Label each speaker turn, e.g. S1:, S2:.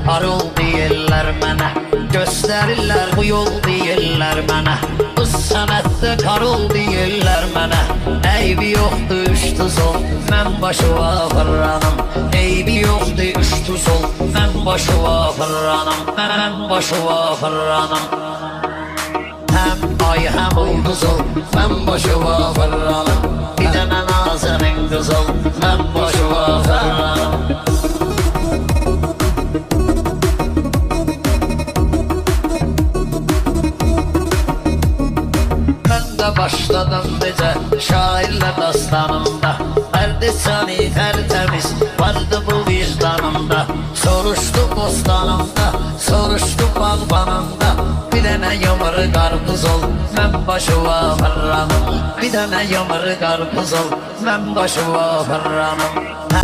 S1: Arıl deyirlər mənə, göstərirlər bu yol deyirlər mənə. Bu sənətdə karol deyirlər mənə. Eybi yoxdur üç tuz ol, mən başıva fırlanım. Eybi yoxdur üç tuz ol, mən başıva fırlanım. Mən başıva fırlanım. Həm ay həm ulduz ol, mən başıva fırlanım. Bir dənə nazənin qız ol, mən başıva fırlanım. Başladım necə şairlə dastanımda. Fərdi səni tərtəmiz vardı bu vicdanımda. Soruşdu bostanımda, soruşdu bağbanımda. Bir dənə yumru qarpız ol, mən başıva fırlanım. Bir dənə yumru qarpız ol, mən başıva fırlanım.